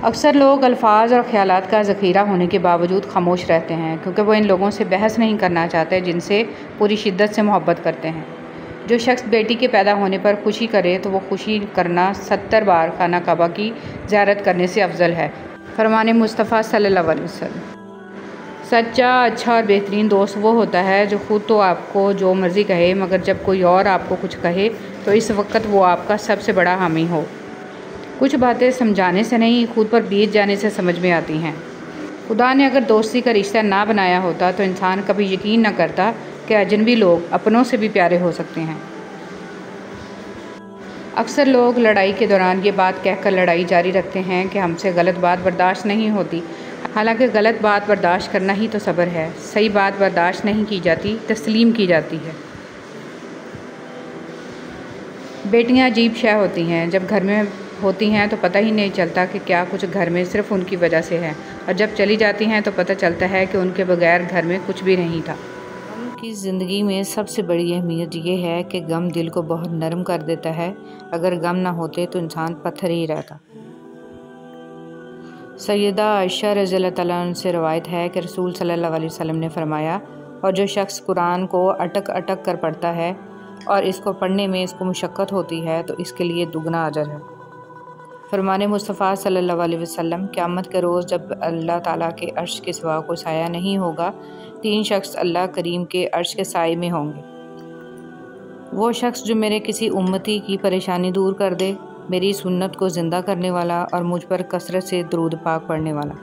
अक्सर लोग अल्फाज और ख़यालात का ज़ख़ीरा होने के बावजूद खामोश रहते हैं क्योंकि वो इन लोगों से बहस नहीं करना चाहते जिनसे पूरी शिद्दत से मोहब्बत करते हैं। जो शख्स बेटी के पैदा होने पर खुशी करे तो वो खुशी करना 70 बार खाना काबा की ज़ियारत करने से अफजल है। फरमाने मुस्तफ़ा सल्लल्लाहु अलैहि वसल्लम। सच्चा, अच्छा और बेहतरीन दोस्त वो होता है जो ख़ुद तो आपको जो मर्ज़ी कहे, मगर जब कोई और आपको कुछ कहे तो इस वक्त वो आपका सबसे बड़ा हामी हो। कुछ बातें समझाने से नहीं, खुद पर बीत जाने से समझ में आती हैं। खुदा ने अगर दोस्ती का रिश्ता ना बनाया होता तो इंसान कभी यकीन न करता कि अजनबी लोग अपनों से भी प्यारे हो सकते हैं। अक्सर लोग लड़ाई के दौरान ये बात कहकर लड़ाई जारी रखते हैं कि हमसे गलत बात बर्दाश्त नहीं होती। हालांकि गलत बात बर्दाश्त करना ही तो सब्र है। सही बात बर्दाश्त नहीं की जाती, तस्लीम की जाती है। बेटियां अजीब शय होती हैं। जब घर में होती हैं तो पता ही नहीं चलता कि क्या कुछ घर में सिर्फ़ उनकी वजह से है, और जब चली जाती हैं तो पता चलता है कि उनके बगैर घर में कुछ भी नहीं था। गम की ज़िंदगी में सबसे बड़ी अहमियत ये है कि गम दिल को बहुत नरम कर देता है। अगर गम ना होते तो इंसान पत्थर ही रहता। सैयदा आयशा रज़ियल्लाहु तआला अन्हा से रवायत है कि रसूल सल्लल्लाहु अलैहि वसल्लम ने फरमाया, और जो शख्स कुरान को अटक अटक कर पढ़ता है और इसको पढ़ने में इसको मुशक्क़त होती है तो इसके लिए दुगना अजर है। फरमाने मुस्तफ़ा सल्लल्लाहु अलैहि वसल्लम, क़यामत के रोज़ जब अल्लाह ताला के अर्श के सिवा कोई साया नहीं होगा, 3 शख्स अल्लाह करीम के अर्श के साए में होंगे। वो शख्स जो मेरे किसी उम्मती की परेशानी दूर कर दे, मेरी सुन्नत को ज़िंदा करने वाला और मुझ पर कसरत से दुरूद पाक पढ़ने वाला।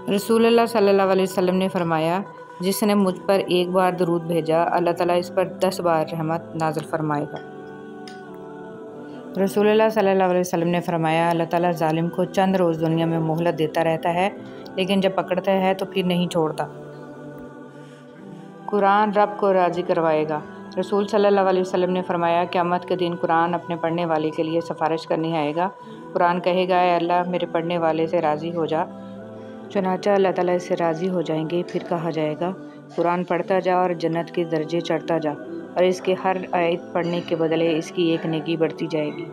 रसूलुल्लाह सल्लल्लाहु अलैहि वसल्लम ने फरमाया, जिसने मुझ पर एक बार दुरूद भेजा, अल्लाह ताला इस पर 10 बार रहमत नाज़िल फरमाएगा। रसूलुल्लाह सल्लल्लाहु अलैहि वसल्लम ने फरमाया, अल्लाह ताला ज़ालिम को चंद रोज़ दुनिया में मोहलत देता रहता है, लेकिन जब पकड़ता है तो फिर नहीं छोड़ता। कुरान रब को राज़ी करवाएगा। रसूल सल्लल्लाहु अलैहि वसल्लम ने फरमाया, क़यामत के दिन कुरान अपने पढ़ने वाले के लिए सिफारिश करने आएगा। कुरान कहेगा, ऐ अल्लाह, मेरे पढ़ने वाले से राज़ी हो जा। चुनांचे अल्लाह ताला इससे राज़ी हो जाएंगे। फिर कहा जाएगा, कुरान पढ़ता जा और जन्नत के दर्जे चढ़ता जा, और इसके हर आयत पढ़ने के बदले इसकी एक नेकी बढ़ती जाएगी।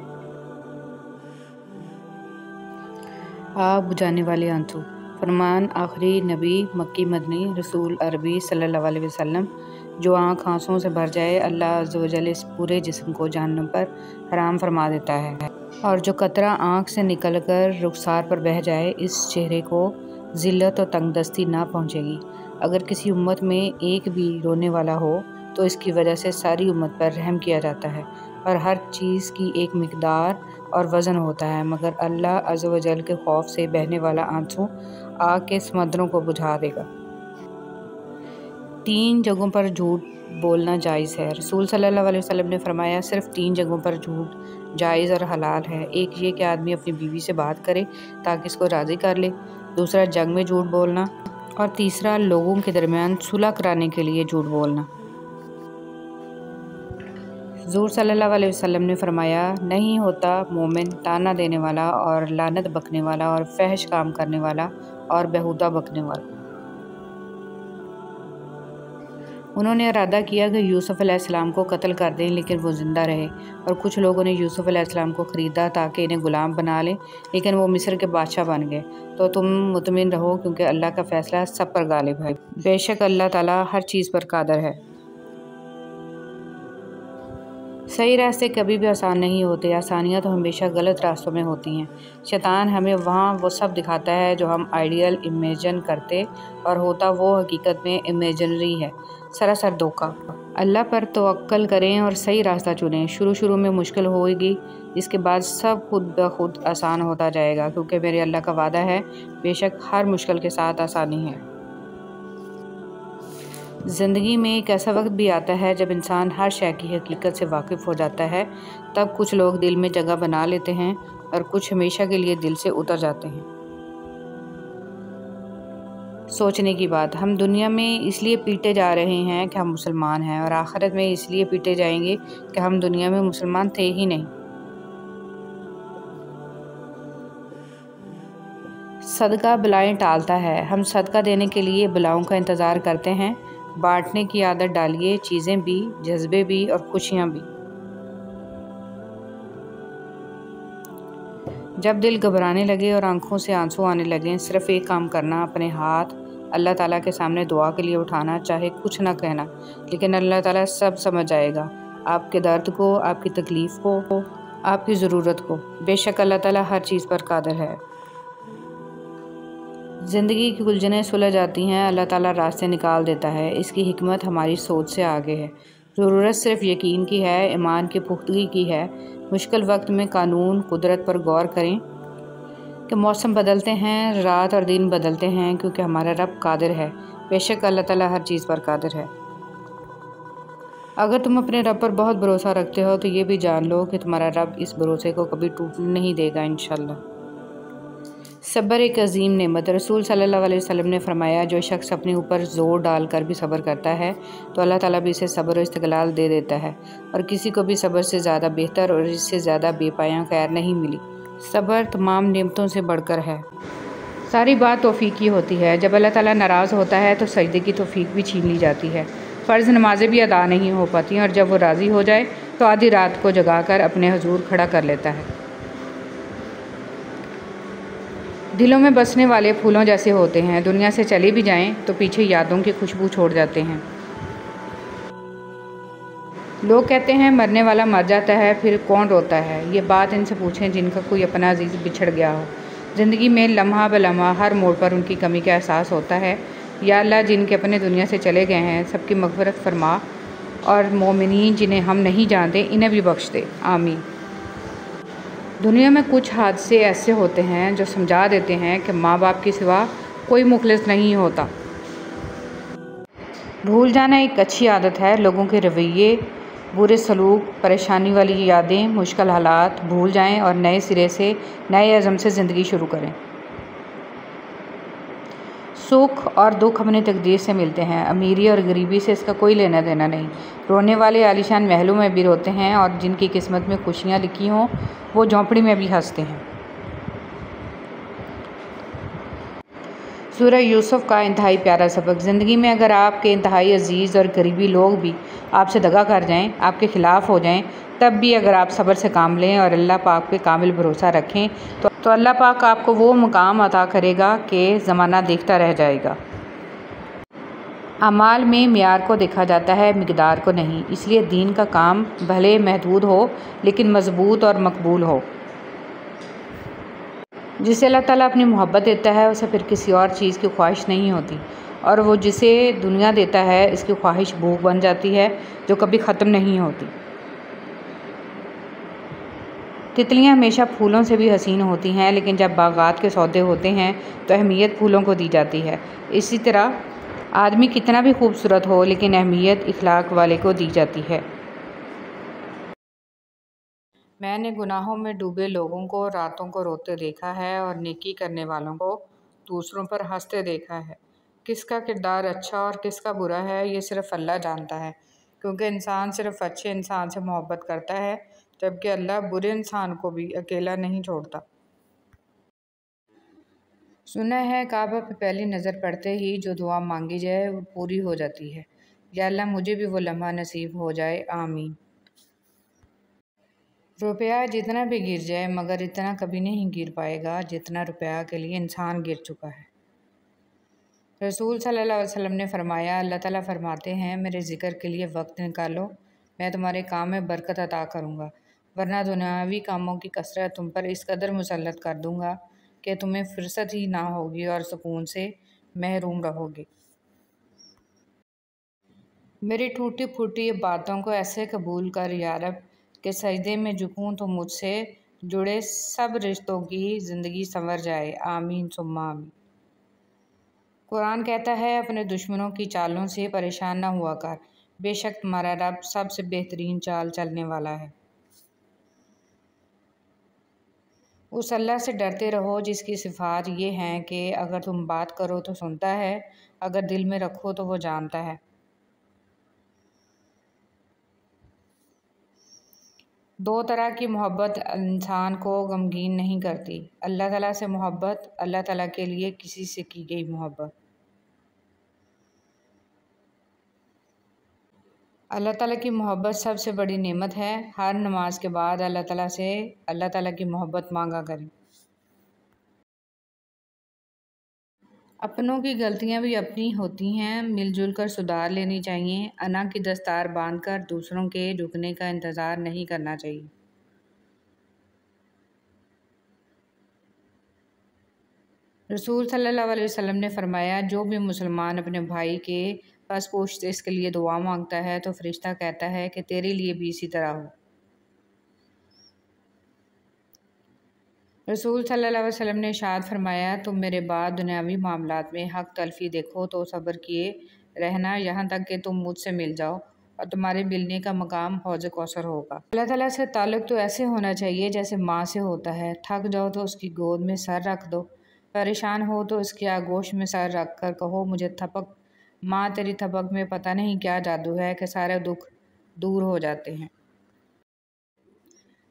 आग बुझाने वाले आंसू। फरमान आखिरी नबी मक्की मदनी रसूल अरबी सल्लल्लाहु अलैहि वसल्लम, जो आँख आंसुओं से भर जाए, अल्लाह अज़्ज़ व जल इस पूरे जिस्म को जहन्नम पर हराम फरमा देता है, और जो कतरा आँख से निकलकर रुखसार पर बह जाए, इस चेहरे को ज़िल्लत और तंगदस्ती ना पहुँचेगी। अगर किसी उम्मत में एक भी रोने वाला हो तो इसकी वजह से सारी उम्मत पर रहम किया जाता है, और हर चीज़ की एक मिकदार और वज़न होता है, मगर अल्लाह अज़्ज़ व जल के खौफ से बहने वाला आंसू आग के समंदरों को बुझा देगा। 3 जगहों पर झूठ बोलना जायज़ है। रसूल सल्लल्लाहु अलैहि वसल्लम ने फरमाया, सिर्फ़ 3 जगहों पर झूठ जायज़ और हलाल है। एक ये कि आदमी अपनी बीवी से बात करे ताकि इसको राज़ी कर ले, दूसरा जंग में झूठ बोलना, और तीसरा लोगों के दरमियान सुलह कराने के लिए झूठ बोलना। हुज़ूर सल्लल्लाहु अलैहि वसल्लम ने फरमाया, नहीं होता मोमिन ताना देने वाला और लानत बकने वाला और फहश काम करने वाला और बेहुदा बकने वाला। उन्होंने इरादा किया कि यूसुफ़ अलैहिस्सलाम को कत्ल कर दें, लेकिन वो ज़िंदा रहे, और कुछ लोगों ने यूसुफ़ अलैहिस्सलाम को ख़रीदा ताकि इन्हें ग़ुलाम बना लें, लेकिन वो मिस्र के बादशाह बन गए। तो तुम मुतमिन रहो, क्योंकि अल्लाह का फ़ैसला सब पर गालिब है। बेशक अल्लाह ताला हर चीज़ पर कादिर है। सही रास्ते कभी भी आसान नहीं होते। आसानियाँ तो हमेशा गलत रास्तों में होती हैं। शैतान हमें वहाँ वो सब दिखाता है जो हम आइडियल इमेजिन करते, और होता वो हकीकत में इमेजिनरी है, सरासर धोखा। अल्लाह पर तवक्कल करें और सही रास्ता चुनें। शुरू में मुश्किल होगी, इसके बाद सब खुद ब खुद आसान होता जाएगा, क्योंकि मेरे अल्लाह का वादा है, बेशक हर मुश्किल के साथ आसानी है। ज़िंदगी में एक ऐसा वक्त भी आता है जब इंसान हर शय की हकीकत से वाकिफ़ हो जाता है। तब कुछ लोग दिल में जगह बना लेते हैं और कुछ हमेशा के लिए दिल से उतर जाते हैं। सोचने की बात, हम दुनिया में इसलिए पीटे जा रहे हैं कि हम मुसलमान हैं, और आखिरत में इसलिए पीटे जाएंगे कि हम दुनिया में मुसलमान थे ही नहीं। सदका बलाएं टालता है। हम सदका देने के लिए बलाओं का इंतज़ार करते हैं। बांटने की आदत डालिए, चीज़ें भी, जज्बे भी और खुशियाँ भी। जब दिल घबराने लगे और आंखों से आंसू आने लगे, सिर्फ एक काम करना, अपने हाथ अल्लाह ताला के सामने दुआ के लिए उठाना, चाहे कुछ ना कहना, लेकिन अल्लाह ताला सब समझ जाएगा, आपके दर्द को, आपकी तकलीफ़ को, आपकी ज़रूरत को। बेशक अल्लाह ताला हर चीज़ पर कादिर है। ज़िंदगी की उलझनें सुलझ जाती हैं, अल्लाह ताला रास्ते निकाल देता है। इसकी हिकमत हमारी सोच से आगे है। ज़रूरत सिर्फ़ यकीन की है, ईमान की पुख्तगी की है। मुश्किल वक्त में कानून कुदरत पर गौर करें कि मौसम बदलते हैं, रात और दिन बदलते हैं, क्योंकि हमारा रब कादिर है। बेशक अल्लाह ताला हर चीज़ पर कादिर है। अगर तुम अपने रब पर बहुत भरोसा रखते हो तो ये भी जान लो कि तुम्हारा रब इस भरोसे को कभी टूटने नहीं देगा इंशाल्लाह। सब्र एक अजीम नेमत। रसूल सल्लल्लाहु अलैहि वसल्लम ने फरमाया, जो शख्स अपने ऊपर ज़ोर डालकर भी सब्र करता है तो अल्लाह ताला भी इसे सब्र और इस्तिक़लाल दे देता है, और किसी को भी सब्र से ज़्यादा बेहतर और इससे ज़्यादा बेपाया खैर नहीं मिली। सब्र तमाम नेमतों से बढ़कर है। सारी बात तौफ़ीक की होती है। जब अल्लाह ताला नाराज़ होता है तो सजदे की तौफ़ीक भी छीन ली जाती है। फ़र्ज़ नमाज़ें भी अदा नहीं हो पाती, और जब वो राज़ी हो जाए तो आधी रात को जगाकर अपने हुज़ूर खड़ा कर लेता है। दिलों में बसने वाले फूलों जैसे होते हैं, दुनिया से चले भी जाएं तो पीछे यादों की खुशबू छोड़ जाते हैं। लोग कहते हैं मरने वाला मर जाता है, फिर कौन रोता है? ये बात इनसे पूछें जिनका कोई अपना अजीज़ बिछड़ गया हो। ज़िंदगी में लम्हा ब लम्हा हर मोड़ पर उनकी कमी का एहसास होता है। या अल्लाह, जिनके अपने दुनिया से चले गए हैं, सबकी मग़फ़िरत फ़रमा, और मोमिनीन जिन्हें हम नहीं जानते इन्हें भी बख्श दे। आमीन। दुनिया में कुछ हादसे ऐसे होते हैं जो समझा देते हैं कि माँ बाप के सिवा कोई मुखलिस नहीं होता। भूल जाना एक अच्छी आदत है। लोगों के रवैये, बुरे सलूक, परेशानी वाली यादें, मुश्किल हालात भूल जाएं और नए सिरे से, नए अज़म से ज़िंदगी शुरू करें। सुख और दुख अपनी तकदीर से मिलते हैं। अमीरी और गरीबी से इसका कोई लेना देना नहीं। रोने वाले आलीशान महलों में भी रोते हैं, और जिनकी किस्मत में खुशियाँ लिखी हों वो झोंपड़ी में भी हंसते हैं। सूरह यूसुफ का इंतहाई प्यारा सबक। ज़िंदगी में अगर आपके इंतहाई अजीज़ और करीबी लोग भी आपसे दगा कर जाएं, आपके ख़िलाफ़ हो जाएं, तब भी अगर आप सब्र से काम लें और अल्लाह पाक पे कामिल भरोसा रखें तो अल्लाह पाक आपको वो मुकाम अता करेगा कि ज़माना देखता रह जाएगा। अमाल में मियार को देखा जाता है, मिक़दार को नहीं। इसलिए दीन का काम भले महदूद हो लेकिन मज़बूत और मकबूल हो। जिसे अल्लाह ताला अपनी मोहब्बत देता है उसे फिर किसी और चीज़ की ख्वाहिश नहीं होती, और वो जिसे दुनिया देता है इसकी ख्वाहिश भूख बन जाती है जो कभी ख़त्म नहीं होती। तितलियां हमेशा फूलों से भी हसीन होती हैं, लेकिन जब बागात के सौदे होते हैं तो अहमियत फूलों को दी जाती है। इसी तरह आदमी कितना भी खूबसूरत हो, लेकिन अहमियत इखलाक वाले को दी जाती है। मैंने गुनाहों में डूबे लोगों को रातों को रोते देखा है, और नेकी करने वालों को दूसरों पर हंसते देखा है। किसका किरदार अच्छा और किसका बुरा है ये सिर्फ़ अल्लाह जानता है, क्योंकि इंसान सिर्फ़ अच्छे इंसान से मोहब्बत करता है, जबकि अल्लाह बुरे इंसान को भी अकेला नहीं छोड़ता। सुना है काबा पे पहली नज़र पड़ते ही जो दुआ मांगी जाए वो पूरी हो जाती है। या अल्लाह, मुझे भी वो लम्हा नसीब हो जाए। आमीन। रुपया जितना भी गिर जाए मगर इतना कभी नहीं गिर पाएगा जितना रुपया के लिए इंसान गिर चुका है। रसूल सल्लल्लाहु अलैहि वसल्लम ने फरमाया, अल्लाह ताला फरमाते हैं, मेरे ज़िक्र के लिए वक्त निकालो, मैं तुम्हारे काम में बरकत अता करूँगा, वरना दुनियावी कामों की कसरत तुम पर इस कदर मुसल्लत कर दूँगा कि तुम्हें फुर्सत ही ना होगी और सुकून से महरूम रहोगे। मेरी टूटी फूटी बातों को ऐसे कबूल कर या रब के सजदे में झुकूं तो मुझसे जुड़े सब रिश्तों की ज़िंदगी संवर जाए। आमीन सुम्मा आमीन। कुरान कहता है, अपने दुश्मनों की चालों से परेशान न हुआ कर, बेशक तुम्हारा रब सबसे बेहतरीन चाल चलने वाला है। उस अल्लाह से डरते रहो जिसकी सिफ़ात ये हैं कि अगर तुम बात करो तो सुनता है, अगर दिल में रखो तो वो जानता है। दो तरह की मोहब्बत इंसान को गमगीन नहीं करती। अल्लाह ताला से मोहब्बत, अल्लाह ताला के लिए किसी से की गई मोहब्बत। अल्लाह ताला की मोहब्बत सबसे बड़ी नेमत है। हर नमाज के बाद अल्लाह ताला की मोहब्बत मांगा करें। अपनों की गलतियां भी अपनी होती हैं, मिलजुल कर सुधार लेनी चाहिए। अना की दस्तार बांधकर दूसरों के झुकने का इंतज़ार नहीं करना चाहिए। रसूल सल्लल्लाहु अलैहि वसल्लम ने फरमाया, जो भी मुसलमान अपने भाई के पास पूछते इसके लिए दुआ मांगता है तो फरिश्ता कहता है कि तेरे लिए भी इसी तरह हो। रसूल सल्लल्लाहु अलैहि वसल्लम ने इरशाद फरमाया, तुम मेरे बाद दुनियावी मामलात में हक तलफी देखो तो सब्र किए रहना यहाँ तक कि तुम मुझसे मिल जाओ और तुम्हारे मिलने का मकाम हौज़ कौसर होगा। अल्लाह ताला से ताल्लुक़ तो ऐसे होना चाहिए जैसे माँ से होता है। थक जाओ तो उसकी गोद में सर रख दो, परेशान हो तो उसकी आगोश में सर रख कर कहो, मुझे थपक माँ, तेरी थपक में पता नहीं क्या जादू है कि सारे दुख दूर हो जाते हैं।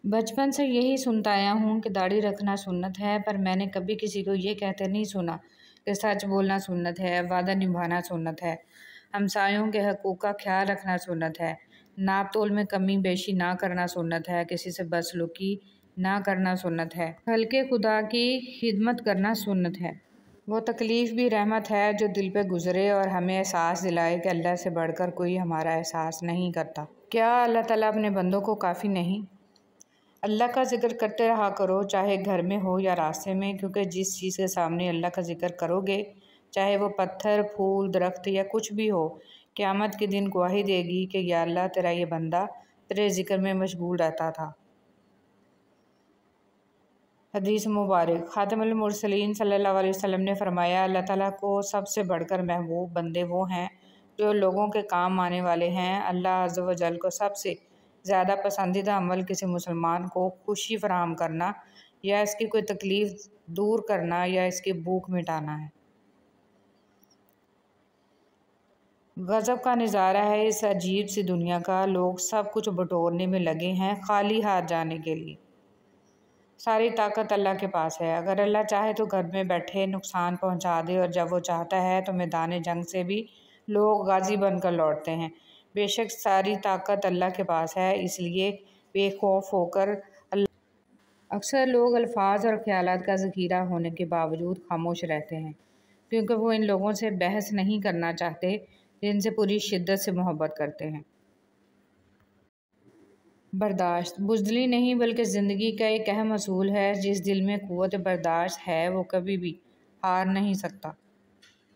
बचपन से यही सुनता आया हूँ कि दाढ़ी रखना सुन्नत है, पर मैंने कभी किसी को ये कहते नहीं सुना कि सच बोलना सुन्नत है, वादा निभाना सुन्नत है, हमसायों के हकूक़ का ख्याल रखना सुन्नत है, नाप तोल में कमी बेशी ना करना सुन्नत है, किसी से बदसलूकी ना करना सुन्नत है, हल्के खुदा की खिदमत करना सुन्नत है। वो तकलीफ़ भी रहमत है जो दिल पे गुज़रे और हमें एहसास दिलाए कि अल्लाह से बढ़कर कोई हमारा एहसास नहीं करता। क्या अल्लाह ताला अपने बंदों को काफ़ी नहीं? अल्लाह का ज़िक्र करते रहा करो, चाहे घर में हो या रास्ते में, क्योंकि जिस चीज़ के सामने अल्लाह का ज़िक्र करोगे, चाहे वो पत्थर, फूल, दरख्त या कुछ भी हो, क़यामत के दिन गवाही देगी कि या अल्लाह, तेरा ये बंदा तेरे ज़िक्र में मशगूल रहता था। हदीस मुबारक। खातमुल मुरसलीन सल्लल्लाहु अलैहि वसल्लम ने फरमाया, अल्लाह ताला को सबसे बढ़कर महबूब बंदे वो हैं जो लोगों के काम आने वाले हैं। अल्लाह अज़्ज़ व जल को सबसे ज़्यादा पसंदीदा अमल किसी मुसलमान को खुशी फराहम करना या इसकी कोई तकलीफ़ दूर करना या इसकी भूख मिटाना है। गज़ब का नज़ारा है इस अजीब सी दुनिया का। लोग सब कुछ बटोरने में लगे हैं, खाली हाथ जाने के लिए। सारी ताकत अल्लाह के पास है। अगर अल्लाह चाहे तो घर में बैठे नुकसान पहुंचा दे, और जब वो चाहता है तो मैदान जंग से भी लोग गाजी बनकर लौटते हैं। बेशक सारी ताकत अल्लाह के पास है, इसलिए बेखौफ होकर अल्लाह। अक्सर लोग अल्फाज और ख्यालात का ज़ख़ीरा होने के बावजूद खामोश रहते हैं, क्योंकि वो इन लोगों से बहस नहीं करना चाहते जिनसे पूरी शिद्दत से मोहब्बत करते हैं। बर्दाश्त बुज़दिली नहीं बल्कि ज़िंदगी का एक अहम असूल है। जिस दिल में क़ुव्वत बर्दाश्त है वो कभी भी हार नहीं सकता।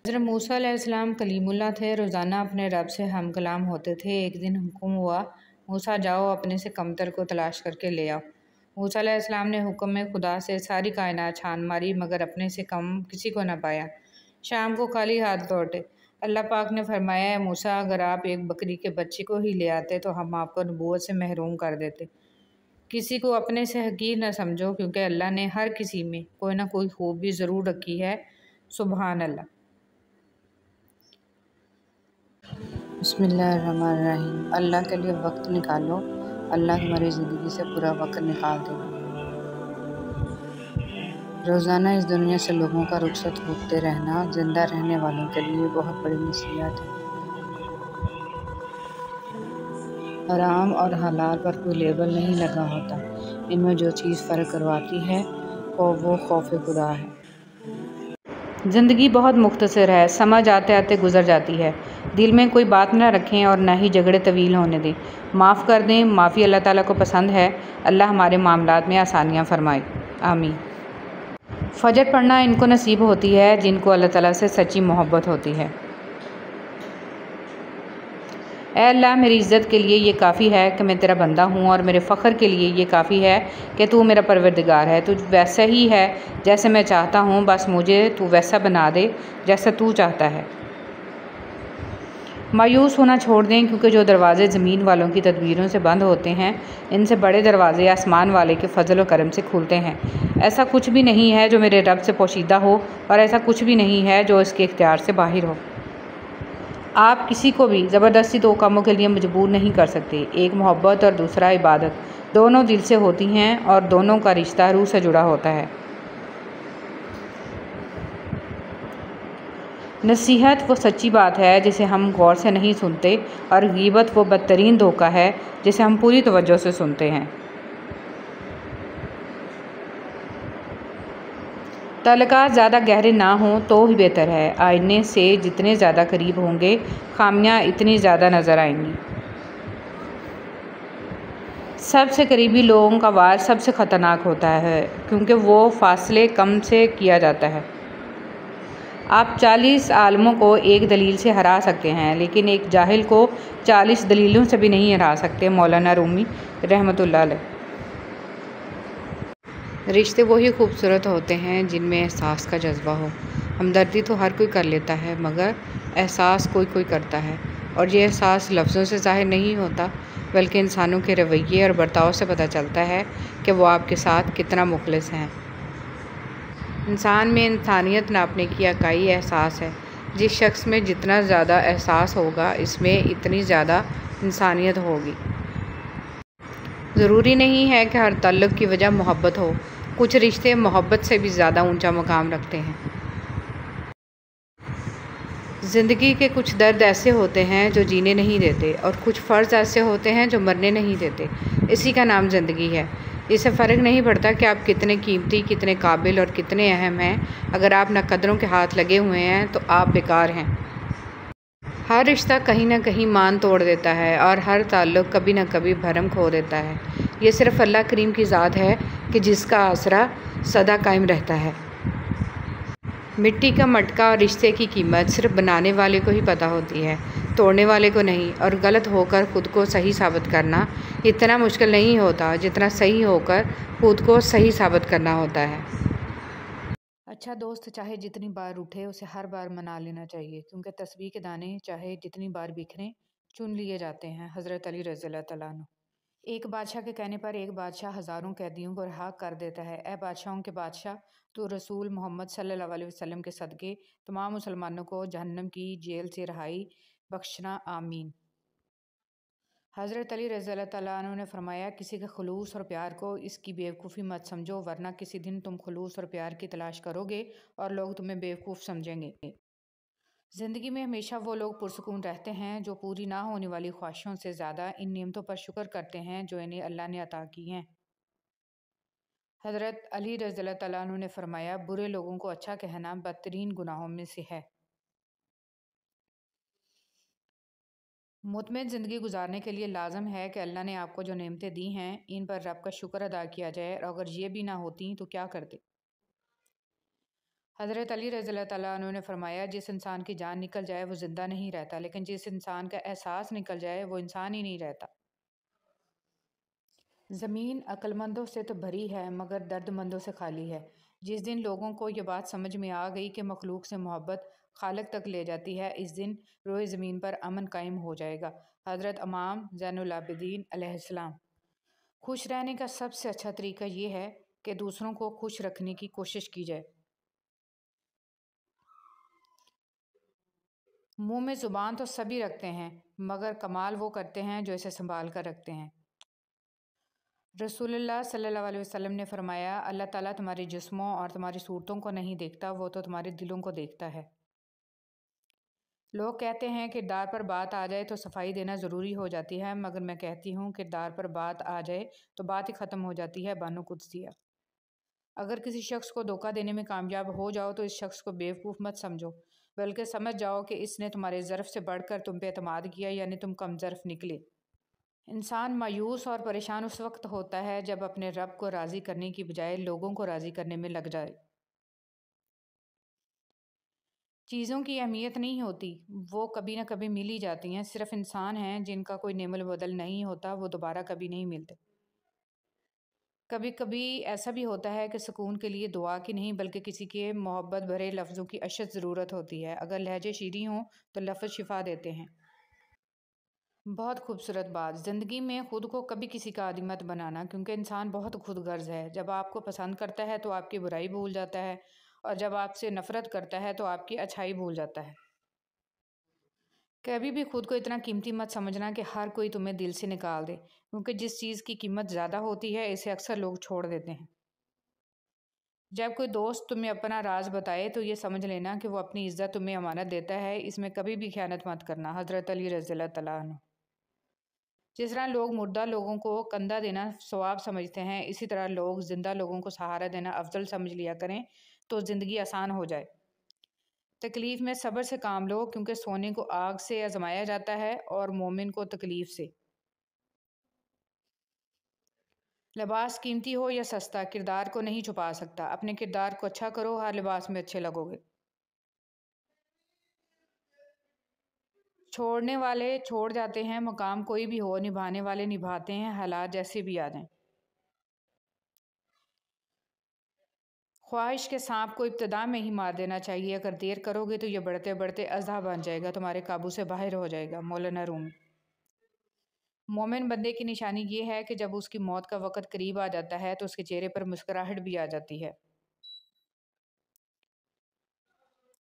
हज़रत मूसा अलैहिस्सलाम कलीमुल्लाह थे, रोज़ाना अपने रब से हम कलाम होते थे। एक दिन हुक्म हुआ, मूसा जाओ अपने से कमतर को तलाश करके ले आओ। मूसा अलैहिस्सलाम ने हुक्म में खुदा से सारी कायनात छान मारी, मगर अपने से कम किसी को न पाया। शाम को खाली हाथ लौटे। अल्लाह पाक ने फरमाया, है मूसा, अगर आप एक बकरी के बच्चे को ही ले आते तो हम आपको नबूवत से महरूम कर देते। किसी को अपने से हकीर न समझो, क्योंकि अल्लाह ने हर किसी में कोई ना कोई खूबी ज़रूर रखी है। सुबहान अल्लाह। बिस्मिल्लाहिर्रहमानिर्रहीम। अल्लाह के लिए वक्त निकालो, अल्लाह हमारी ज़िंदगी से पूरा वक्त निकाल देगा। रोज़ाना इस दुनिया से लोगों का रुखसत होते रहना ज़िंदा रहने वालों के लिए बहुत बड़ी नसीहत है। हराम और हलाल पर कोई लेबल नहीं लगा होता। इनमें जो चीज़ फ़र्क करवाती है वो खौफ खुदा है। ज़िंदगी बहुत मुख्तसर है, समझ आते आते गुज़र जाती है। दिल में कोई बात न रखें और न ही झगड़े तवील होने दें। माफ़ कर दें, माफ़ी अल्लाह ताला को पसंद है। अल्लाह हमारे मामलात में आसानियाँ फरमाए, आमीन। फ़जर पढ़ना इनको नसीब होती है जिनको अल्लाह ताला से सच्ची मोहब्बत होती है। ऐ अल्लाह, मेरी इज़्ज़त के लिए ये काफ़ी है कि मैं तेरा बंदा हूँ, और मेरे फ़ख्र के लिए ये काफ़ी है कि तू मेरा परवरदिगार है। तू वैसा ही है जैसे मैं चाहता हूँ, बस मुझे तू वैसा बना दे जैसा तू चाहता है। मायूस होना छोड़ दें, क्योंकि जो दरवाज़े ज़मीन वालों की तदबीरों से बंद होते हैं, इनसे बड़े दरवाज़े आसमान वाले के फ़ज़ल व करम से खुलते हैं। ऐसा कुछ भी नहीं है जो मेरे रब से पोशीदा हो, और ऐसा कुछ भी नहीं है जो इसके इख्तियार से बाहर हो। आप किसी को भी ज़बरदस्ती दो कामों के लिए मजबूर नहीं कर सकते। एक मोहब्बत और दूसरा इबादत, दोनों दिल से होती हैं और दोनों का रिश्ता रूह से जुड़ा होता है। नसीहत वो सच्ची बात है जिसे हम गौर से नहीं सुनते, और गीबत वो बदतरीन धोखा है जिसे हम पूरी तवज्जो से सुनते हैं। ताल्लुकात ज़्यादा गहरे ना हों तो ही बेहतर है। आईने से जितने ज़्यादा करीब होंगे खामियां इतनी ज़्यादा नज़र आएंगी। सबसे करीबी लोगों का वार सबसे ख़तरनाक होता है क्योंकि वो फासले कम से किया जाता है। आप 40 आलमों को एक दलील से हरा सकते हैं लेकिन एक जाहिल को 40 दलीलों से भी नहीं हरा सकते। मौलाना रूमी रहमतुल्लाह अलैह। रिश्ते वही खूबसूरत होते हैं जिनमें एहसास का जज्बा हो। हमदर्दी तो हर कोई कर लेता है मगर एहसास कोई कोई करता है, और ये एहसास लफ्ज़ों से ज़ाहिर नहीं होता बल्कि इंसानों के रवैये और बर्ताव से पता चलता है कि वो आपके साथ कितना मुखलिस हैं। इंसान में इंसानियत नापने की इकाई एहसास है। जिस शख्स में जितना ज़्यादा एहसास होगा इसमें इतनी ज़्यादा इंसानियत होगी। ज़रूरी नहीं है कि हर ताल्लुक़ की वजह मोहब्बत हो। कुछ रिश्ते मोहब्बत से भी ज़्यादा ऊंचा मकाम रखते हैं। ज़िंदगी के कुछ दर्द ऐसे होते हैं जो जीने नहीं देते और कुछ फ़र्ज़ ऐसे होते हैं जो मरने नहीं देते। इसी का नाम ज़िंदगी है। इससे फ़र्क नहीं पड़ता कि आप कितने कीमती, कितने काबिल और कितने अहम हैं। अगर आप नाकदरों के हाथ लगे हुए हैं तो आप बेकार हैं। हर रिश्ता कहीं ना कहीं मान तोड़ देता है और हर ताल्लुक़ कभी ना कभी भरम खो देता है। ये सिर्फ़ अल्लाह करीम की ज़ात है कि जिसका आसरा सदा कायम रहता है। मिट्टी का मटका और रिश्ते की कीमत सिर्फ बनाने वाले को ही पता होती है, तोड़ने वाले को नहीं। और गलत होकर ख़ुद को सही साबित करना इतना मुश्किल नहीं होता जितना सही होकर ख़ुद को सही साबित करना होता है। अच्छा दोस्त चाहे जितनी बार उठे उसे हर बार मना लेना चाहिए, क्योंकि तस्बीह के दाने चाहे जितनी बार बिखरें चुन लिए जाते हैं। हज़रत अली रज़ियल्लाहु तआला अन्हु। एक बादशाह के कहने पर एक बादशाह हज़ारों कैदियों को रिहा कर देता है। ए बादशाहों के बादशाह, तो रसूल मोहम्मद सल्लल्लाहु अलैहि वसल्लम के सदक़े तमाम मुसलमानों को जहन्नम की जेल से रिहाई बख्शना, आमीन। हज़रत अली रज़ियल्लाहु तआला अन्हु ने फरमाया, किसी के खुलूस और प्यार को इसकी बेवकूफ़ी मत समझो, वरना किसी दिन तुम खुलूस और प्यार की तलाश करोगे और लोग तुम्हें बेवकूफ़ समझेंगे। ज़िंदगी में हमेशा वो लोग पुरसुकून रहते हैं जो पूरी ना होने वाली ख्वाहिशों से ज़्यादा इन नेमतों पर शुक्र करते हैं जो इन्हें अल्लाह ने अता की हैं। हज़रत अली रज़ियल्लाहु तआला अन्हु ने फरमाया, बुरे लोगों को अच्छा कहना बदतरीन गुनाहों में से है। मुतमईन ज़िंदगी गुजारने के लिए लाजम है कि अल्लाह ने आपको जो नेमतें दी हैं इन पर रब का शुक्र अदा किया जाए, और अगर ये भी ना होती तो क्या करते। हज़रत अली रज़ियल्लाहु तआला अन्हु ने फरमाया, जिस इंसान की जान निकल जाए वो ज़िंदा नहीं रहता, लेकिन जिस इंसान का एहसास निकल जाए वो इंसान ही नहीं रहता। ज़मीन अक्लमंदों से तो भरी है मगर दर्दमंदों से खाली है। जिस दिन लोगों को ये बात समझ में आ गई कि मखलूक से मोहब्बत खालिक तक ले जाती है, इस दिन रोए ज़मीन पर अमन कायम हो जाएगा। हज़रत इमाम ज़ैनुल आबिदीन अलैहिस्सलाम। खुश रहने का सबसे अच्छा तरीका ये है कि दूसरों को खुश रखने की कोशिश की जाए। मुंह में ज़ुबान तो सभी रखते हैं मगर कमाल वो करते हैं जो इसे संभाल कर रखते हैं। रसूलुल्लाह सल्लल्लाहु अलैहि वसल्लम ने फरमाया, अल्लाह ताला तुम्हारे जिस्मों और तुम्हारी सूरतों को नहीं देखता, वो तो तुम्हारे दिलों को देखता है। लोग कहते हैं किरदार पर बात आ जाए तो सफाई देना ज़रूरी हो जाती है, मगर मैं कहती हूँ किरदार पर बात आ जाए तो बात ही ख़त्म हो जाती है। बानो कुद्सिया। अगर किसी शख्स को धोखा देने में कामयाब हो जाओ तो इस शख्स को बेवकूफ़ मत समझो, बल्कि समझ जाओ कि इसने तुम्हारे ज़र्फ़ से बढ़कर तुम पे एतमाद किया, यानी तुम कम ज़र्फ़ निकले। इंसान मायूस और परेशान उस वक्त होता है जब अपने रब को राज़ी करने की बजाय लोगों को राज़ी करने में लग जाए। चीज़ों की अहमियत नहीं होती, वो कभी ना कभी मिल ही जाती हैं। सिर्फ इंसान हैं जिनका कोई नेमल बदल नहीं होता, वो दोबारा कभी नहीं मिलते। कभी कभी ऐसा भी होता है कि सुकून के लिए दुआ की नहीं बल्कि किसी के मोहब्बत भरे लफ्ज़ों की अशद ज़रूरत होती है। अगर लहजे शीरी हों तो लफ्ज़ शिफा देते हैं। बहुत खूबसूरत बात। ज़िंदगी में ख़ुद को कभी किसी का आदी मत बनाना, क्योंकि इंसान बहुत खुदगर्ज़ है। जब आपको पसंद करता है तो आपकी बुराई भूल जाता है, और जब आपसे नफ़रत करता है तो आपकी अच्छाई भूल जाता है। कभी भी खुद को इतना कीमती मत समझना कि हर कोई तुम्हें दिल से निकाल दे, क्योंकि जिस चीज़ की कीमत ज़्यादा होती है इसे अक्सर लोग छोड़ देते हैं। जब कोई दोस्त तुम्हें अपना राज बताए तो ये समझ लेना कि वो अपनी इज्जत तुम्हें अमानत देता है, इसमें कभी भी खयानत मत करना। हज़रत अली रज़ियल्लाहु तआला अन्हु। जिस तरह लोग मुर्दा लोगों को कंधा देना सवाब समझते हैं, इसी तरह लोग जिंदा लोगों को सहारा देना अफजल समझ लिया करें। तो ज़िंदगी आसान हो जाए। तकलीफ़ में सब्र से काम लो, क्योंकि सोने को आग से आजमाया जाता है और मोमिन को तकलीफ़ से। लिबास कीमती हो या सस्ता, किरदार को नहीं छुपा सकता। अपने किरदार को अच्छा करो, हर लिबास में अच्छे लगोगे। छोड़ने वाले छोड़ जाते हैं, मकाम कोई भी हो, निभाने वाले निभाते हैं, हालात जैसे भी आ जाएं। ख्वाहिश के सांप को इब्तिदा में ही मार देना चाहिए। अगर देर करोगे तो ये बढ़ते बढ़ते अज़ा बन जाएगा, तुम्हारे काबू से बाहर हो जाएगा। मौलाना रूमी। मोमिन बंदे की निशानी ये है कि जब उसकी मौत का वक़्त करीब आ जाता है तो उसके चेहरे पर मुस्कुराहट भी आ जाती है।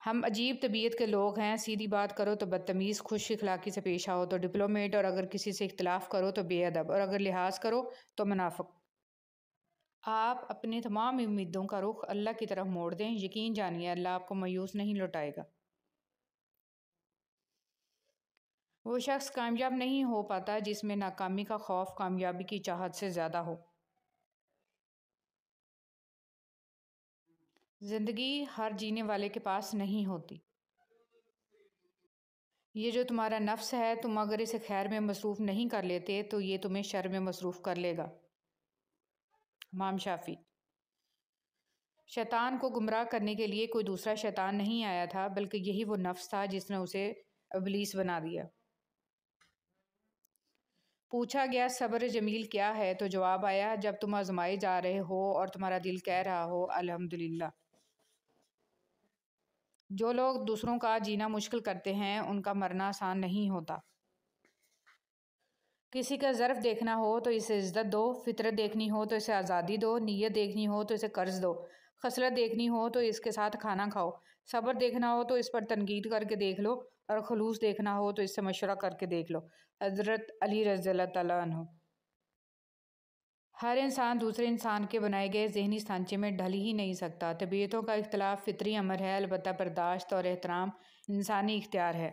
हम अजीब तबीयत के लोग हैं। सीधी बात करो तो बदतमीज़, खुश अखलाकी से पेश आओ तो डिप्लोमेट, और अगर किसी से इख्तिलाफ़ करो तो बेअदब, और अगर लिहाज करो तो मुनाफिक। आप अपनी तमाम उम्मीदों का रुख अल्लाह की तरफ मोड़ दें। यकीन जानिए, अल्लाह आपको मायूस नहीं लौटाएगा। वो शख्स कामयाब नहीं हो पाता जिसमें नाकामी का खौफ कामयाबी की चाहत से ज़्यादा हो। ज़िंदगी हर जीने वाले के पास नहीं होती। ये जो तुम्हारा नफ्स है, तुम अगर इसे खैर में मसरूफ़ नहीं कर लेते तो ये तुम्हें शर में मसरूफ़ कर लेगा। इमाम शाफी। शैतान को गुमराह करने के लिए कोई दूसरा शैतान नहीं आया था, बल्कि यही वो नफ्स था जिसने उसे इब्लीस बना दिया। पूछा गया सब्र जमील क्या है, तो जवाब आया, जब तुम आजमाए जा रहे हो और तुम्हारा दिल कह रहा हो अल्हम्दुलिल्लाह। जो लोग दूसरों का जीना मुश्किल करते हैं, उनका मरना आसान नहीं होता। किसी का ज़र्फ़ देखना हो तो इसे इज़्ज़त दो, फितरत देखनी हो तो इसे आज़ादी दो, नीयत देखनी हो तो इसे कर्ज दो, खसलत देखनी हो तो इसके साथ खाना खाओ, सब्र देखना हो तो इस पर तनकीद करके देख लो, और खलूस देखना हो तो इससे मशवरा करके देख लो। हज़रत अली रज़ियल्लाहु तआला अन्हु। हर इंसान दूसरे इंसान के बनाए गए ज़हनी सांचे में ढल ही नहीं सकता। तबीयतों का इख्तिलाफ फितरी अमर है, अलबत्ता बर्दाश्त और एहतराम इंसानी इख्तियार है।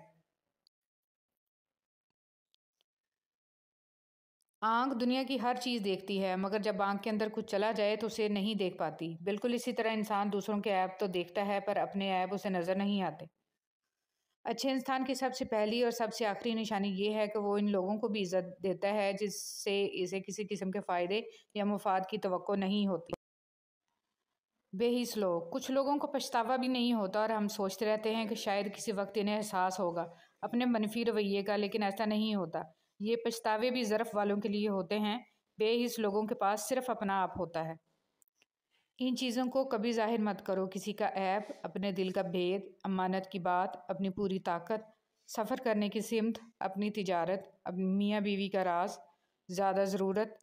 आँख दुनिया की हर चीज़ देखती है, मगर जब आँख के अंदर कुछ चला जाए तो उसे नहीं देख पाती। बिल्कुल इसी तरह इंसान दूसरों के ऐब तो देखता है, पर अपने ऐब उसे नज़र नहीं आते। अच्छे इंसान की सबसे पहली और सबसे आखिरी निशानी ये है कि वो इन लोगों को भी इज़्ज़त देता है जिससे इसे किसी किस्म के फ़ायदे या मुफाद की तवक्को नहीं होती। बेहिस लोग, कुछ लोगों को पछतावा भी नहीं होता और हम सोचते रहते हैं कि शायद किसी वक्त इन्हें एहसास होगा अपने मनफी रवैये का, लेकिन ऐसा नहीं होता। ये पछतावे भी ज़र्फ़ वालों के लिए होते हैं। बेहिस लोगों के पास सिर्फ अपना आप होता है। इन चीज़ों को कभी ज़ाहिर मत करो, किसी का ऐब, अपने दिल का भेद, अमानत की बात, अपनी पूरी ताकत, सफ़र करने की सिमत, अपनी तिजारत, अपनी मियाँ बीवी का राज, ज़्यादा ज़रूरत,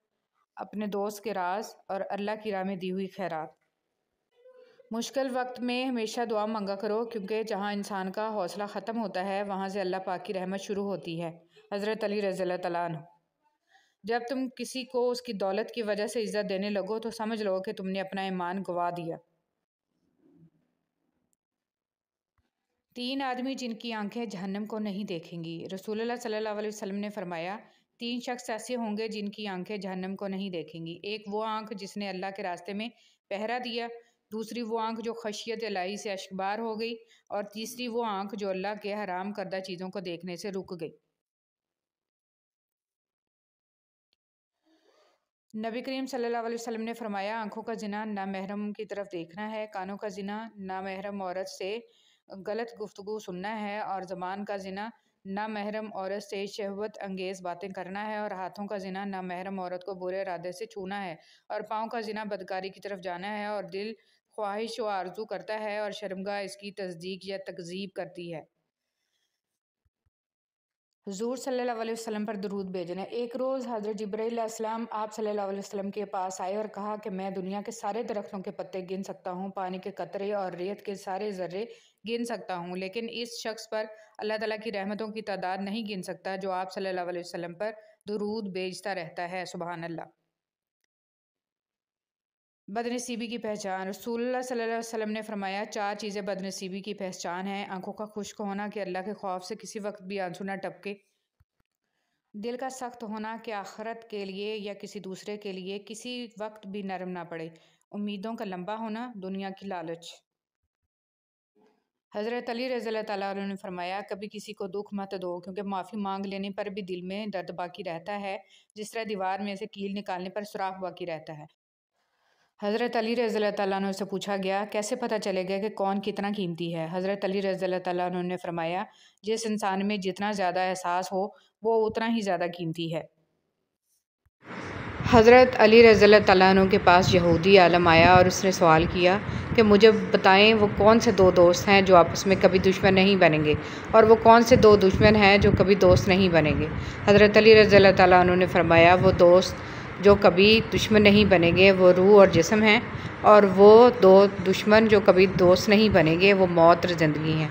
अपने दोस्त के राज, और अल्लाह की राह में दी हुई खैरात। मुश्किल वक्त में हमेशा दुआ मांगा करो, क्योंकि जहाँ इंसान का हौसला ख़त्म होता है वहाँ से अल्लाह पाक की रहमत शुरू होती है। हज़रत अली रज़ियल्लाहु तआला अन्हु। जब तुम किसी को उसकी दौलत की वजह से इज़्ज़त देने लगो तो समझ लो कि तुमने अपना ईमान गंवा दिया। 3 आदमी जिनकी आंखें जहन्नम को नहीं देखेंगी। रसूलुल्लाह सल्लल्लाहु अलैहि वसल्लम ने फरमाया, 3 शख्स ऐसे होंगे जिनकी आंखें जहन्नम को नहीं देखेंगी। एक वो आंख जिसने अल्लाह के रास्ते में पहरा दिया, दूसरी वो आंख जो खशियत इलाही से अश्कबार हो गई, और तीसरी वो आंख जो अल्लाह के हराम करदा चीज़ों को देखने से रुक गई। नबी करीम सल्लल्लाहु अलैहि वसल्लम ने फरमाया, आंखों का ज़िना नामहरम की तरफ देखना है, कानों का ज़िना नामहरम औरत से गलत गुफ्तगू सुनना है, और ज़बान का ज़िना नामहरम औरत से शहवत अंगेज़ बातें करना है, और हाथों का ज़िना नामहरम औरत को बुरे इरादे से छूना है, और पाँव का ज़िना बदकारी की तरफ जाना है, और दिल ख्वाहिश व आरजू करता है, और शर्मगाह इसकी तस्दीक या तकज़ीब करती है। हुज़ूर सल्लल्लाहु अलैहि वसल्लम पर दरूद भेजना। एक रोज़ हज़रत जिब्राईल अलैहिस्सलाम आप सल्लल्लाहु अलैहि वसल्लम के पास आए और कहा कि मैं दुनिया के सारे दरख्तों के पत्ते गिन सकता हूँ, पानी के कतरे और रेत के सारे ज़र्रे गिन सकता हूँ, लेकिन इस शख्स पर अल्लाह ताला की रहमतों की तादाद नहीं गिन सकता जो आप सल्लल्लाहु अलैहि वसल्लम पर दरूद भेजता रहता है। सुबहान अल्लाह। बदनसीबी की पहचान। रसूलुल्लाह सल्लल्लाहु अलैहि वसल्लम ने फरमाया, 4 चीज़ें बदनसीबी की पहचान हैं। आंखों का खुश्क होना कि अल्लाह के खौफ से किसी वक्त भी आंसू ना टपके, दिल का सख्त होना कि आखिरत के लिए या किसी दूसरे के लिए किसी वक्त भी नरम ना पड़े, उम्मीदों का लंबा होना, दुनिया की लालच। हज़रत अली रज़ियल्लाहु ताला अन्हु ने फरमाया, कभी किसी को दुख मत दो, क्योंकि माफ़ी मांग लेने पर भी दिल में दर्द बाकी रहता है, जिस तरह दीवार में से कील निकालने पर सुराख बाकी रहता है। हज़रत अली रज़ियल्लाहु ताला अन्हु से पूछा गया, कैसे पता चलेगा कि कौन कितना कीमती है? हज़रत अली रज़ियल्लाहु ताला अन्हु ने फरमाया, जिस इंसान में जितना ज़्यादा एहसास हो वो उतना ही ज़्यादा कीमती है। हज़रत अली रज़ियल्लाहु ताला अन्हु के पास यहूदी आलम आया और उसने सवाल किया कि मुझे बताएं वो कौन से दो दोस्त हैं जो आपस में कभी दुश्मन नहीं बनेंगे, और वो कौन से दो दुश्मन हैं जो कभी दोस्त नहीं बनेंगे। हज़रत अली रज़ियल्लाहु ताला अन्हु ने फरमाया, वो दोस्त जो कभी दुश्मन नहीं बनेंगे वो रूह और जिस्म हैं, और वो दो दुश्मन जो कभी दोस्त नहीं बनेंगे वो मौत और ज़िंदगी हैं।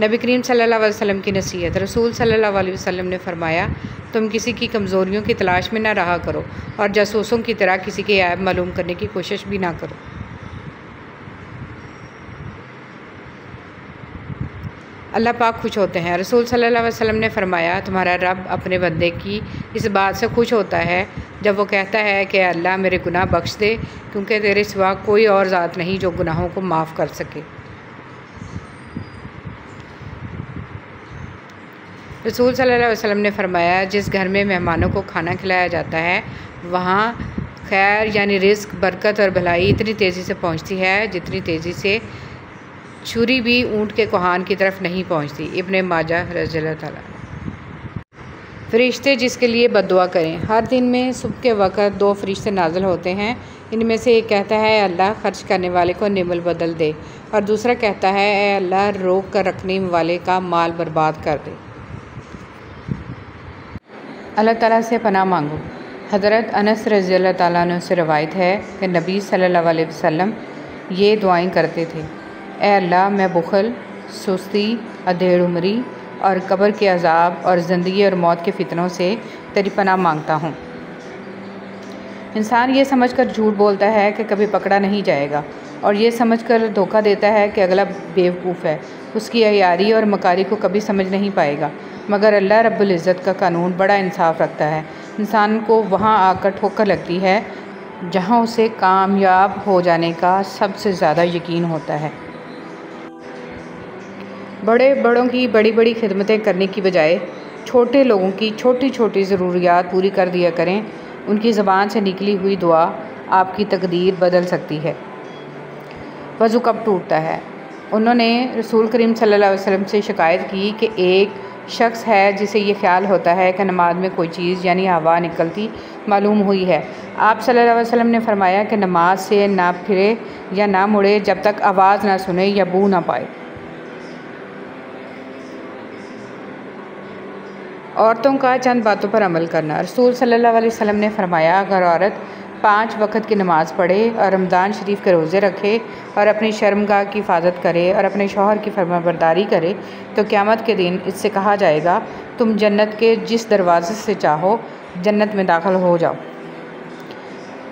नबी करीम सल्लल्लाहु अलैहि वसल्लम की नसीहत। रसूल सल्लल्लाहु अलैहि वसल्लम ने फरमाया, तुम किसी की कमज़ोरियों की तलाश में ना रहा करो और जासूसों की तरह किसी के ऐब मालूम करने की कोशिश भी ना करो। अल्लाह पाक खुश होते हैं। रसूल सल्लल्लाहु अलैहि वसल्लम ने फरमाया, तुम्हारा रब अपने बंदे की इस बात से खुश होता है जब वो कहता है कि अल्लाह मेरे गुनाह बख्श दे, क्योंकि तेरे सिवा कोई और ज़ात नहीं जो गुनाहों को माफ़ कर सके। रसूल सल्लल्लाहु अलैहि वसल्लम ने फरमाया, जिस घर में मेहमानों को खाना खिलाया जाता है वहाँ खैर यानी रिज़्क, बरकत और भलाई इतनी तेज़ी से पहुँचती है जितनी तेज़ी से छुरी भी ऊँट के कोहान की तरफ नहीं पहुँचती। इब्ने माजाह रज़ियल्लाहु ताला। फ़रिश्ते जिसके लिए बद्दुआ करें। हर दिन में सुबह के वक़्त दो फ़रिश्ते नाज़िल होते हैं। इनमें से एक कहता है, अल्लाह खर्च करने वाले को निमल बदल दे, और दूसरा कहता है, अल्लाह रोक कर रखने वाले का माल बर्बाद कर दे। अल्लाह ताला से पनाह मांगो। हज़रत अनस रज़ियल्लाहु ताला अन्हु से रवायत है कि नबी सल्लल्लाहु अलैहि वसल्लम ये दुआएं करते थे, ए अल्लाह मैं बुखल, सुस्ती, अधेड़ उम्री और कब्र के अज़ाब और ज़िंदगी और मौत के फ़ितनों से तेरी पनाह मांगता हूँ। इंसान ये समझकर झूठ बोलता है कि कभी पकड़ा नहीं जाएगा, और ये समझकर धोखा देता है कि अगला बेवकूफ़ है, उसकी अयारी और मकारी को कभी समझ नहीं पाएगा। मगर अल्लाह रब्बुल इज़्ज़त का कानून बड़ा इंसाफ रखता है। इंसान को वहाँ आकर ठोकर लगती है जहाँ उसे कामयाब हो जाने का सबसे ज़्यादा यकीन होता है। बड़े बड़ों की बड़ी बड़ी खिदमतें करने की बजाय छोटे लोगों की छोटी छोटी ज़रूरियात पूरी कर दिया करें। उनकी ज़बान से निकली हुई दुआ आपकी तकदीर बदल सकती है। वज़ू कब टूटता है? उन्होंने रसूल करीम सल्लल्लाहु अलैहि वसल्लम से शिकायत की कि एक शख्स है जिसे ये ख्याल होता है कि नमाज में कोई चीज़ यानी हवा निकलती मालूम हुई है। आप सल्लल्लाहु अलैहि वसल्लम ने फरमाया कि नमाज से ना फिरे या ना मुड़े जब तक आवाज़ ना सुने या बू ना पाए। औरतों का चंद बातों पर अमल करना। रसूल सल्लल्लाहु अलैहि वसल्लम ने फरमाया, अगर औरत 5 वक़्त की नमाज़ पढ़े और रमज़ान शरीफ के रोज़े रखे और अपनी शर्मगाह की हिफाजत करे और अपने शौहर की फरमाबरदारी करे तो क़यामत के दिन इससे कहा जाएगा, तुम जन्नत के जिस दरवाज़े से चाहो जन्नत में दाखिल हो जाओ।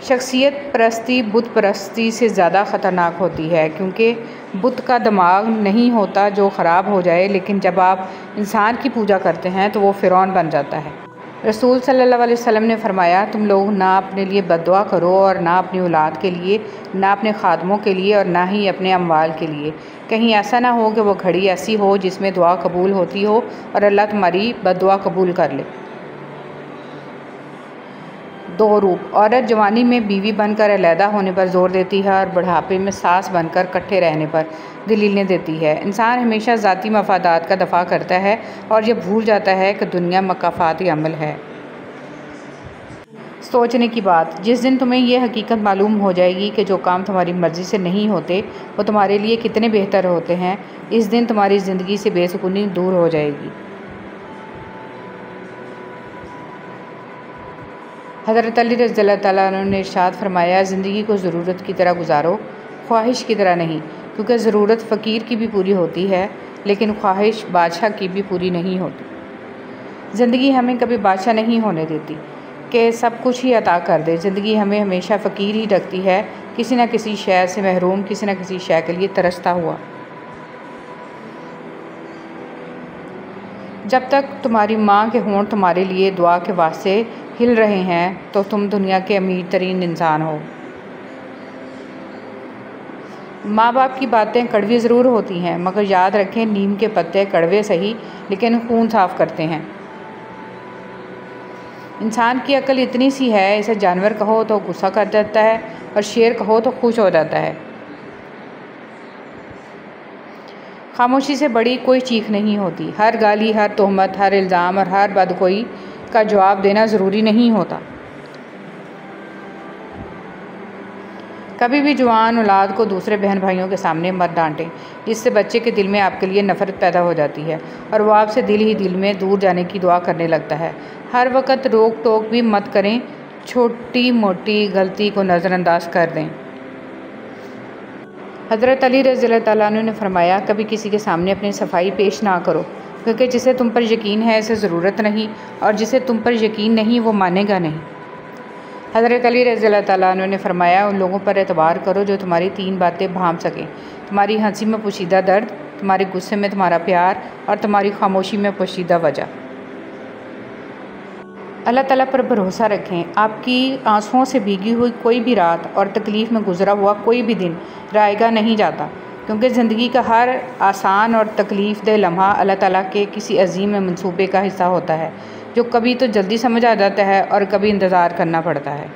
शख्सियत परस्ती बुत परस्ती से ज़्यादा ख़तरनाक होती है, क्योंकि बुत का दिमाग नहीं होता जो ख़राब हो जाए, लेकिन जब आप इंसान की पूजा करते हैं तो वो फ़िरौन बन जाता है। रसूल सल्लल्लाहु अलैहि वसल्लम ने फरमाया, तुम लोग ना अपने लिए बद्दुआ करो और ना अपनी औलाद के लिए, ना अपने खादमों के लिए और ना ही अपने अम्वाल के लिए। कहीं ऐसा ना हो कि वो घड़ी ऐसी हो जिसमें दुआ कबूल होती हो और अल्लाह तुम्हारी बद्दुआ कबूल कर ले। 2 रूप। औरत जवानी में बीवी बनकर अलहदा होने पर ज़ोर देती है और बुढ़ापे में सास बनकर इकट्ठे रहने पर दलीलें देती है। इंसान हमेशा ज़ाती मफादात का दफ़ा करता है और ये भूल जाता है कि दुनिया मकाफ़ाती अमल है। सोचने की बात। जिस दिन तुम्हें ये हकीकत मालूम हो जाएगी कि जो काम तुम्हारी मर्ज़ी से नहीं होते वो तुम्हारे लिए कितने बेहतर होते हैं, इस दिन तुम्हारी ज़िंदगी से बेसुकूनी दूर हो जाएगी। हज़रत अली रज़ियल्लाहु ताला अन्हु ने इरशाद फरमाया, ज़िंदगी को ज़रूरत की तरह गुजारो, ख्वाहिश की तरह नहीं, क्योंकि ज़रूरत फ़कीर की भी पूरी होती है लेकिन ख्वाहिश बादशाह की भी पूरी नहीं होती। ज़िंदगी हमें कभी बादशाह नहीं होने देती कि सब कुछ ही अता कर दे। ज़िंदगी हमें हमेशा फ़कीर ही रखती है, किसी न किसी शय से महरूम, किसी न किसी शय के लिए तरसता हुआ। जब तक तुम्हारी माँ के होंठ तुम्हारे लिए दुआ के वास्ते हिल रहे हैं तो तुम दुनिया के अमीर तरीन इंसान हो। माँ बाप की बातें कड़वी ज़रूर होती हैं, मगर याद रखें नीम के पत्ते कड़वे सही लेकिन खून साफ़ करते हैं। इंसान की अक्ल इतनी सी है, इसे जानवर कहो तो गुस्सा कर जाता है और शेर कहो तो खुश हो जाता है। खामोशी से बड़ी कोई चीख नहीं होती। हर गाली, हर तोहमत, हर इल्ज़ाम और हर बदगोई का जवाब देना ज़रूरी नहीं होता। कभी भी जवान औलाद को दूसरे बहन भाइयों के सामने मत डांटें, इससे बच्चे के दिल में आपके लिए नफ़रत पैदा हो जाती है और वो आपसे दिल ही दिल में दूर जाने की दुआ करने लगता है। हर वक्त रोक टोक भी मत करें, छोटी मोटी गलती को नज़रअंदाज कर दें। हज़रत अली रज़ियल्लाहु तआला अन्हु ने फरमाया, कभी किसी के सामने अपनी सफाई पेश ना करो, क्योंकि जिसे तुम पर यकीन है इसे ज़रूरत नहीं, और जिसे तुम पर यकीन नहीं वो मानेगा नहीं। हज़रत अली रज़ियल्लाहु तआला अन्हु ने फरमाया, उन लोगों पर एतबार करो जो तुम्हारी 3 बातें भांप सकें, तुम्हारी हंसी में पोशीदा दर्द, तुम्हारे गुस्से में तुम्हारा प्यार और तुम्हारी खामोशी में पोशीदा वजह। अल्लाह ताला पर भरोसा रखें। आपकी आंसुओं से भीगी हुई कोई भी रात और तकलीफ़ में गुजरा हुआ कोई भी दिन रायगा नहीं जाता, क्योंकि ज़िंदगी का हर आसान और तकलीफ़ दह लम्हा अल्लाह ताला के किसी अजीम मंसूबे का हिस्सा होता है, जो कभी तो जल्दी समझ आ जाता है और कभी इंतज़ार करना पड़ता है।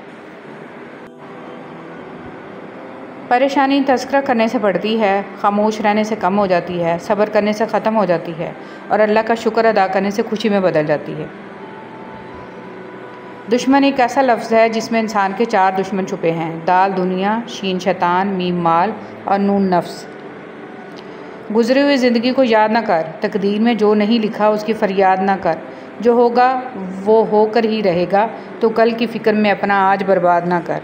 परेशानी तज़किरा करने से बढ़ती है, खामोश रहने से कम हो जाती है, सब्र करने से ख़त्म हो जाती है और अल्लाह का शुक्र अदा करने से खुशी में बदल जाती है। दुश्मन एक ऐसा लफ्ज़ है जिसमें इंसान के 4 दुश्मन छुपे हैं: दाल दुनिया, शीन शैतान, मीम माल और नून नफ्स। गुज़री हुई ज़िंदगी को याद ना कर, तकदीर में जो नहीं लिखा उसकी फ़रियाद ना कर, जो होगा वो होकर ही रहेगा, तो कल की फ़िक्र में अपना आज बर्बाद ना कर।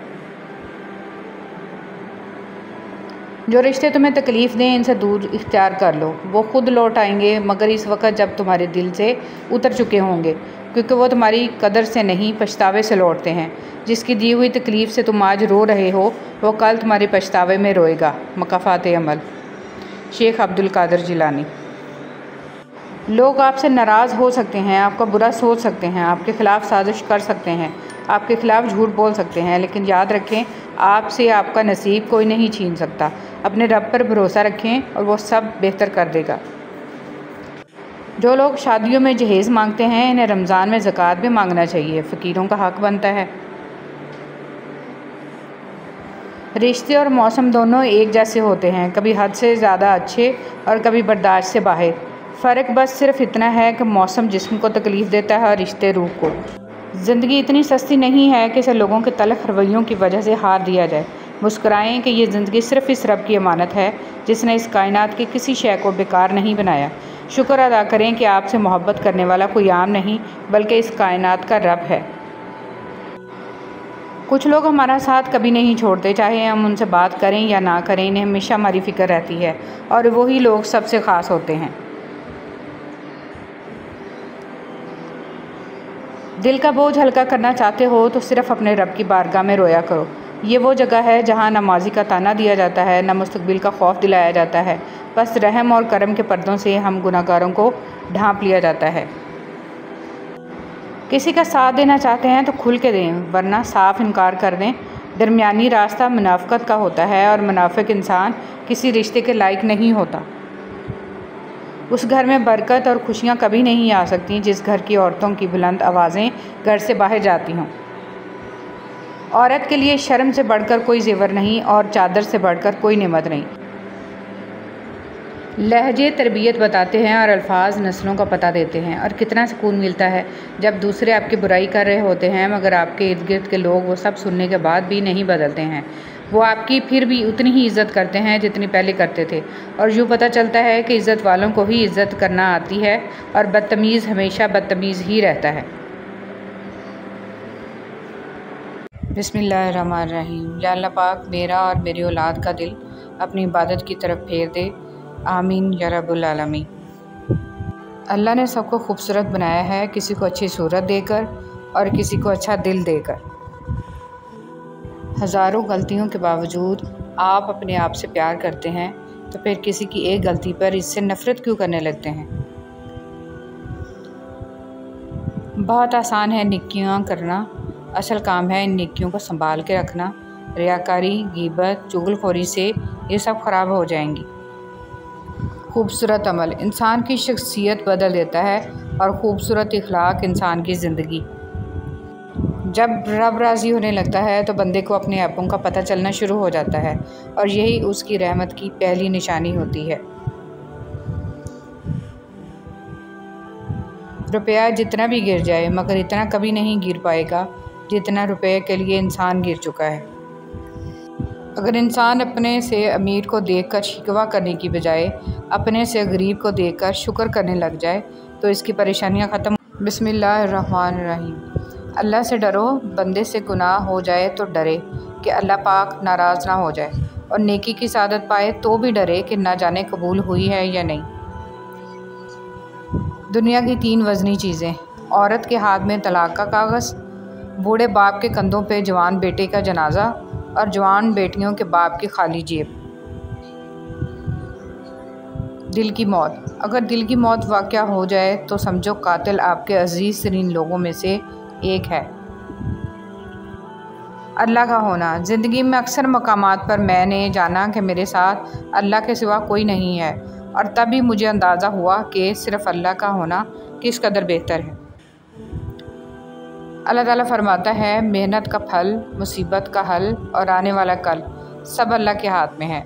जो रिश्ते तुम्हें तकलीफ़ दें इनसे दूर इख्तियार कर लो, वो ख़ुद लौट आएंगे, मगर इस वक्त जब तुम्हारे दिल से उतर चुके होंगे, क्योंकि वो तुम्हारी कदर से नहीं पछतावे से लौटते हैं। जिसकी दी हुई तकलीफ़ से तुम आज रो रहे हो वो कल तुम्हारे पछतावे में रोएगा। मकाफ़ात अमल, शेख अब्दुल कादिर जिलानी। लोग आपसे नाराज़ हो सकते हैं, आपका बुरा सोच सकते हैं, आपके ख़िलाफ़ साजिश कर सकते हैं, आपके ख़िलाफ़ झूठ बोल सकते हैं, लेकिन याद रखें आपसे आपका नसीब कोई नहीं छीन सकता। अपने रब पर भरोसा रखें और वो सब बेहतर कर देगा। जो लोग शादियों में जहेज़ मांगते हैं इन्हें रमज़ान में ज़कात भी मांगना चाहिए, फ़कीरों का हक़ बनता है। रिश्ते और मौसम दोनों एक जैसे होते हैं, कभी हद से ज़्यादा अच्छे और कभी बर्दाश्त से बाहर। फ़र्क बस सिर्फ इतना है कि मौसम जिस्म को तकलीफ़ देता है और रिश्ते रूह को। ज़िंदगी इतनी सस्ती नहीं है कि इसे लोगों के तल्ख़ रवैयों की वजह से हार दिया जाए। मुस्कुराएं कि ये ज़िंदगी सिर्फ़ इस रब की अमानत है जिसने इस कायनात की किसी शय को बेकार नहीं बनाया। शुक्र अदा करें कि आपसे मोहब्बत करने वाला कोई आम नहीं बल्कि इस कायनात का रब है। कुछ लोग हमारा साथ कभी नहीं छोड़ते, चाहे हम उनसे बात करें या ना करें, इन्हें हमेशा हमारी फ़िक्र रहती है और वही लोग सबसे ख़ास होते हैं। दिल का बोझ हल्का करना चाहते हो तो सिर्फ़ अपने रब की बारगाह में रोया करो। ये वो जगह है जहाँ न माजी का ताना दिया जाता है, न मुस्तकबिल का खौफ दिलाया जाता है, बस रहम और करम के पर्दों से हम गुनाहगारों को ढांप लिया जाता है। किसी का साथ देना चाहते हैं तो खुल के दें, वरना साफ इनकार कर दें। दरमियानी रास्ता मुनाफ़िक़त का होता है और मुनाफ़िक इंसान किसी रिश्ते के लायक नहीं होता। उस घर में बरकत और खुशियाँ कभी नहीं आ सकती जिस घर की औरतों की बुलंद आवाज़ें घर से बाहर जाती हों। औरत के लिए शर्म से बढ़कर कोई ज़ेवर नहीं और चादर से बढ़कर कोई नेमत नहीं। लहजे तरबियत बताते हैं और अल्फाज नस्लों का पता देते हैं। और कितना सुकून मिलता है जब दूसरे आपकी बुराई कर रहे होते हैं मगर आपके इर्द गिर्द के लोग वो सब सुनने के बाद भी नहीं बदलते हैं। वो आपकी फिर भी उतनी ही इज़्ज़त करते हैं जितनी पहले करते थे। और यूँ पता चलता है कि इज़्ज़त वालों को ही इज़्ज़त करना आती है और बदतमीज़ हमेशा बदतमीज़ ही रहता है। बिस्मिल्लाहिर्रहमानिर्रहीम। या अल्लाह पाक मेरा और मेरी औलाद का दिल अपनी इबादत की तरफ फेर दे, आमीन या रब्बुल आलमीन। अल्लाह ने सबको खूबसूरत बनाया है, किसी को अच्छी सूरत देकर और किसी को अच्छा दिल देकर। हज़ारों गलतियों के बावजूद आप अपने आप से प्यार करते हैं तो फिर किसी की एक गलती पर इससे नफ़रत क्यों करने लगते हैं। बहुत आसान है नेकियां करना, असल काम है इन नेकियों को संभाल के रखना। रियाकारी, गीबत, चुगलखोरी से ये सब ख़राब हो जाएंगी। खूबसूरत अमल इंसान की शख्सियत बदल देता है और ख़ूबसूरत इखलाक इंसान की ज़िंदगी। जब रब राज़ी होने लगता है तो बंदे को अपने ऐपों का पता चलना शुरू हो जाता है और यही उसकी रहमत की पहली निशानी होती है। रुपया जितना भी गिर जाए मगर इतना कभी नहीं गिर पाएगा जितना रुपये के लिए इंसान गिर चुका है। अगर इंसान अपने से अमीर को देखकर शिकवा करने की बजाय अपने से गरीब को देखकर शुक्र करने लग जाए तो इसकी परेशानियां ख़त्म। बिस्मिल्लाहिर्रहमानिर्रहीम। अल्लाह से डरो, बंदे से गुनाह हो जाए तो डरे कि अल्लाह पाक नाराज़ ना हो जाए, और नेकी की सादत पाए तो भी डरे कि ना जाने कबूल हुई है या नहीं। दुनिया की 3 वज़नी चीज़ें: औरत के हाथ में तलाक का कागज़, बूढ़े बाप के कंधों पे जवान बेटे का जनाजा और जवान बेटियों के बाप की खाली जेब। दिल की मौत। अगर दिल की मौत वाक़या हो जाए तो समझो कातिल आपके अजीज़ तरीन लोगों में से एक है। अल्लाह का होना। ज़िंदगी में अक्सर मकामात पर मैंने जाना कि मेरे साथ अल्लाह के सिवा कोई नहीं है, और तभी मुझे अंदाज़ा हुआ कि सिर्फ़ अल्लाह का होना किस कदर बेहतर है। अल्लाह ताला फरमाता है, मेहनत का फल, मुसीबत का हल और आने वाला कल सब अल्लाह के हाथ में है।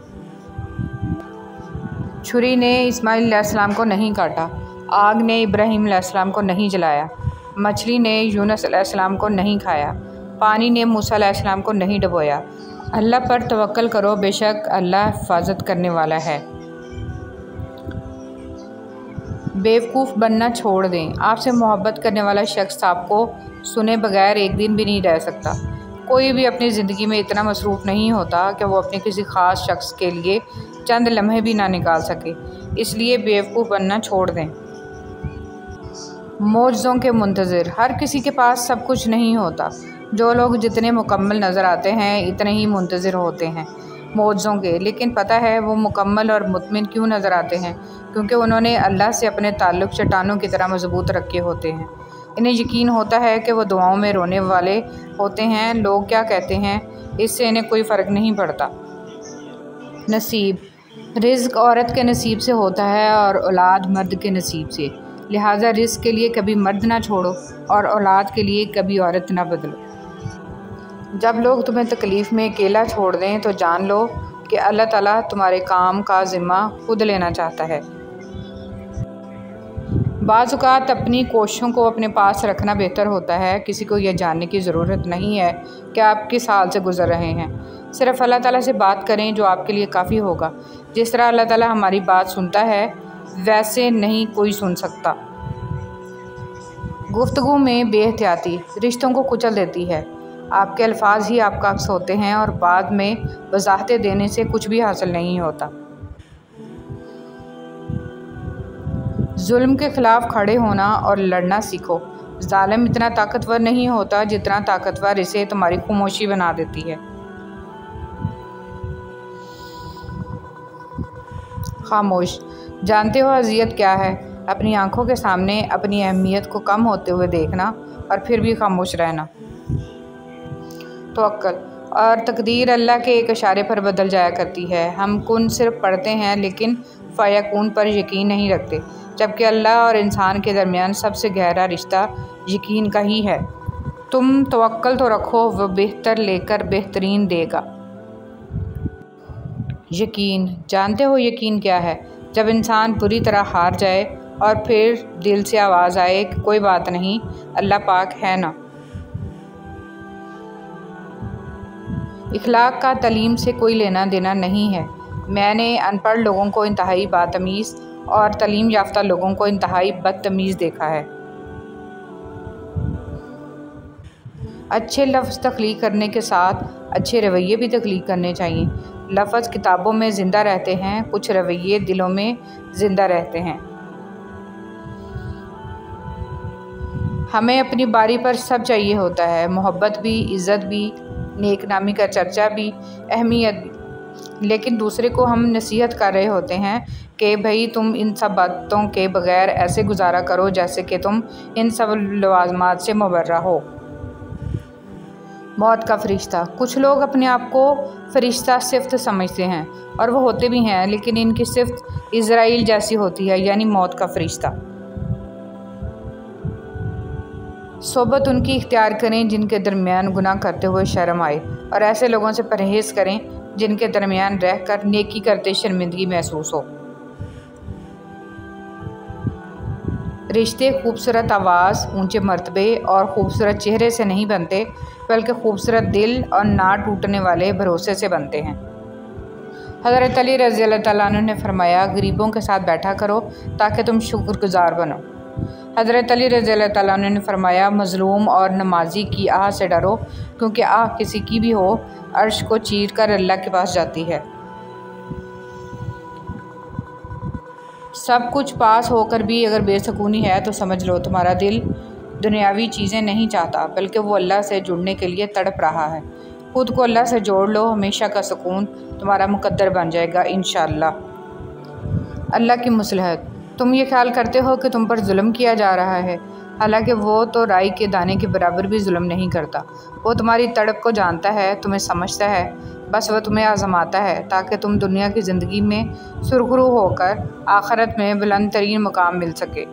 छुरी ने इस्माइल अलैहिस्सलाम को नहीं काटा, आग ने इब्राहीम अलैहिस्सलाम को नहीं जलाया, मछली ने यूनुस अलैहिस्सलाम को नहीं खाया, पानी ने मूसा अलैहिस्सलाम को नहीं डुबोया। अल्लाह पर तवक्कल करो, बेशक अल्लाह हिफाजत करने वाला है। बेवकूफ़ बनना छोड़ दें। आपसे मोहब्बत करने वाला शख्स आपको सुने बगैर एक दिन भी नहीं रह सकता। कोई भी अपनी ज़िंदगी में इतना मसरूफ़ नहीं होता कि वो अपने किसी ख़ास शख्स के लिए चंद लम्हे भी ना निकाल सके, इसलिए बेवकूफ़ बनना छोड़ दें। मौजज़ों के मुंतज़िर। हर किसी के पास सब कुछ नहीं होता। जो लोग जितने मुकम्मल नज़र आते हैं इतने ही मुंतज़िर होते हैं मौजज़ों के। लेकिन पता है वो मुकम्मल और मुतमिन क्यों नज़र आते हैं? क्योंकि उन्होंने अल्लाह से अपने ताल्लुक़ चट्टानों की तरह मजबूत रखे होते हैं। इन्हें यकीन होता है कि वो दुआओं में रोने वाले होते हैं। लोग क्या कहते हैं इससे इन्हें कोई फ़र्क नहीं पड़ता। नसीब। रिज़्क़ औरत के नसीब से होता है और औलाद मर्द के नसीब से। लिहाजा रिज़्क़ के लिए कभी मर्द ना छोड़ो और औलाद के लिए कभी औरत ना बदलो। जब लोग तुम्हें तकलीफ़ में अकेला छोड़ दें तो जान लो कि अल्लाह ताला तुम्हारे काम का ज़िम्मा खुद लेना चाहता है। बाज़ औक़ात अपनी कोशिशों को अपने पास रखना बेहतर होता है। किसी को यह जानने की ज़रूरत नहीं है कि आप किस हाल से गुज़र रहे हैं। सिर्फ़ अल्लाह ताला से बात करें जो आपके लिए काफ़ी होगा। जिस तरह अल्लाह ताला हमारी बात सुनता है वैसे नहीं कोई सुन सकता। गुफ्तगू में बेहतियाती रिश्तों को कुचल देती है। आपके अल्फाज ही आपका अक्स होते हैं और बाद में वजाहतें देने से कुछ भी हासिल नहीं होता। जुल्म के ख़िलाफ़ खड़े होना और लड़ना सीखो। ज़ालिम इतना ताकतवर नहीं होता जितना ताकतवर इसे तुम्हारी खामोशी बना देती है। खामोश। जानते हो अज़ियत क्या है? अपनी आंखों के सामने अपनी अहमियत को कम होते हुए देखना और फिर भी खामोश रहना। तवक्कुल और तकदीर अल्लाह के एक इशारे पर बदल जाया करती है। हम कुन सिर्फ पढ़ते हैं लेकिन फ़यकून पर यकीन नहीं रखते, जबकि अल्लाह और इंसान के दरमियान सबसे गहरा रिश्ता यकीन का ही है। तुम तवक्कुल तो रखो, वह बेहतर लेकर बेहतरीन देगा। यकीन। जानते हो यकीन क्या है? जब इंसान पूरी तरह हार जाए और फिर दिल से आवाज़ आए कि कोई बात नहीं, अल्लाह पाक है ना। इखलाक का तालीम से कोई लेना देना नहीं है। मैंने अनपढ़ लोगों को इंतहाई बातमीज़ और तालीम याफ्ता लोगों को इंतहाई बदतमीज़ देखा है। अच्छे लफ्ज़ तख्लीक करने के साथ अच्छे रवैये भी तख्लीक करने चाहिए। लफ्ज़ किताबों में ज़िंदा रहते हैं, कुछ रवैये दिलों में ज़िंदा रहते हैं। हमें अपनी बारी पर सब चाहिए होता है, मोहब्बत भी, इज़्ज़त भी, नेक नामी का चर्चा भी, अहमियत भी। लेकिन दूसरे को हम नसीहत कर रहे होते हैं कि भाई तुम इन सब बातों के बग़ैर ऐसे गुजारा करो जैसे कि तुम इन सब लवाज़मात से मुबर्रा हो। मौत का फरिश्ता। कुछ लोग अपने आप को फरिश्ता सिफ्त समझते हैं और वो होते भी हैं, लेकिन इनकी सिफ्त इज़राइल जैसी होती है, यानी मौत का फरिश्ता। सोबत उनकी इख्तियार करें जिनके दरमियान गुनाह करते हुए शर्म आए, और ऐसे लोगों से परहेज़ करें जिनके दरमियान रहकर नेकी करते शर्मिंदगी महसूस हो। रिश्ते खूबसूरत आवाज़, ऊंचे मर्तबे और खूबसूरत चेहरे से नहीं बनते, बल्कि खूबसूरत दिल और ना टूटने वाले भरोसे से बनते हैं। हज़रत अली रज़ी अल्लाह तआला अन्हु ने फरमाया, गरीबों के साथ बैठा करो ताकि तुम शुक्रगुजार बनो। हज़रत अली रज़ी अल्लाह तआला अन्हु ने फरमाया, मज़लूम और नमाजी की आह से डरो, क्योंकि आह किसी की भी हो अर्श को चीर कर अल्लाह के पास जाती है। सब कुछ पास होकर भी अगर बेसुकूनी है तो समझ लो तुम्हारा दिल दुनियावी चीज़ें नहीं चाहता, बल्कि वो अल्लाह से जुड़ने के लिए तड़प रहा है। खुद को अल्लाह से जोड़ लो, हमेशा का सुकून तुम्हारा मुकद्दर बन जाएगा इंशाअल्लाह। अल्लाह की मुसलहत। तुम ये ख्याल करते हो कि तुम पर जुल्म किया जा रहा है, हालांकि वो तो राई के दाने के बराबर भी जुल्म नहीं करता। वो तुम्हारी तड़प को जानता है, तुम्हें समझता है, बस वह तुम्हें आजमाता है ताकि तुम दुनिया की ज़िंदगी में सुरखरू होकर आखिरत में बुलंद तरीन मुकाम मिल सके।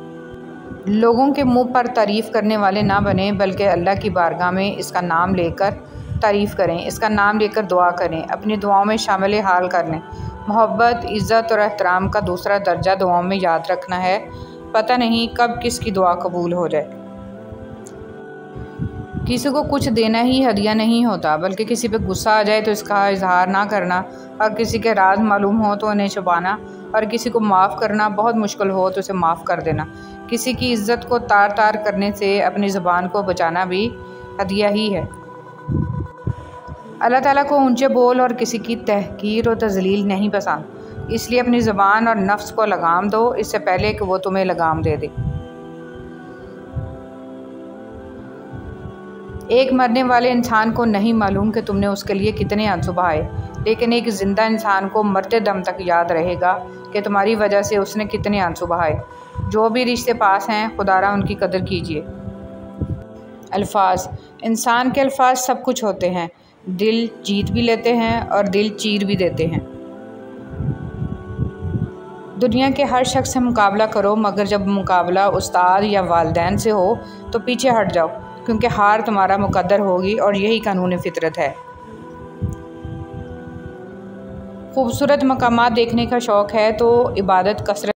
लोगों के मुंह पर तारीफ़ करने वाले ना बने, बल्कि अल्लाह की बारगाह में इसका नाम लेकर तारीफ़ करें, इसका नाम लेकर दुआ करें, अपनी दुआओं में शामिल हाल कर लें। मोहब्बत, इज़्ज़त और एहतराम का दूसरा दर्जा दुआओं में याद रखना है। पता नहीं कब किसकी दुआ कबूल हो जाए। किसी को कुछ देना ही हदिया नहीं होता, बल्कि किसी पे गुस्सा आ जाए तो इसका इजहार ना करना, और किसी के राज मालूम हो तो उन्हें छुपाना, और किसी को माफ़ करना बहुत मुश्किल हो तो उसे माफ़ कर देना। किसी की इज़्ज़त को तार तार करने से अपनी ज़ुबान को बचाना भी हदिया ही है। अल्लाह ताला को ऊंचे बोल और किसी की तहकीर और तज़लील नहीं पसंद, इसलिए अपनी ज़ुबान और नफ्स को लगाम दो इससे पहले कि वो तुम्हें लगाम दे दे। एक मरने वाले इंसान को नहीं मालूम कि तुमने उसके लिए कितने आंसू बहाए, लेकिन एक ज़िंदा इंसान को मरते दम तक याद रहेगा कि तुम्हारी वजह से उसने कितने आंसू बहाए। जो भी रिश्ते पास हैं, खुदारा उनकी कदर कीजिए। अल्फाज। इंसान के अल्फाज सब कुछ होते हैं। दिल जीत भी लेते हैं और दिल चीर भी देते हैं। दुनिया के हर शख्स से मुकाबला करो, मगर जब मुकाबला उस्ताद या वालिदैन से हो तो पीछे हट जाओ, क्योंकि हार तुम्हारा मुकद्दर होगी और यही कानून फितरत है। खूबसूरत मकामात देखने का शौक़ है तो इबादत कसरत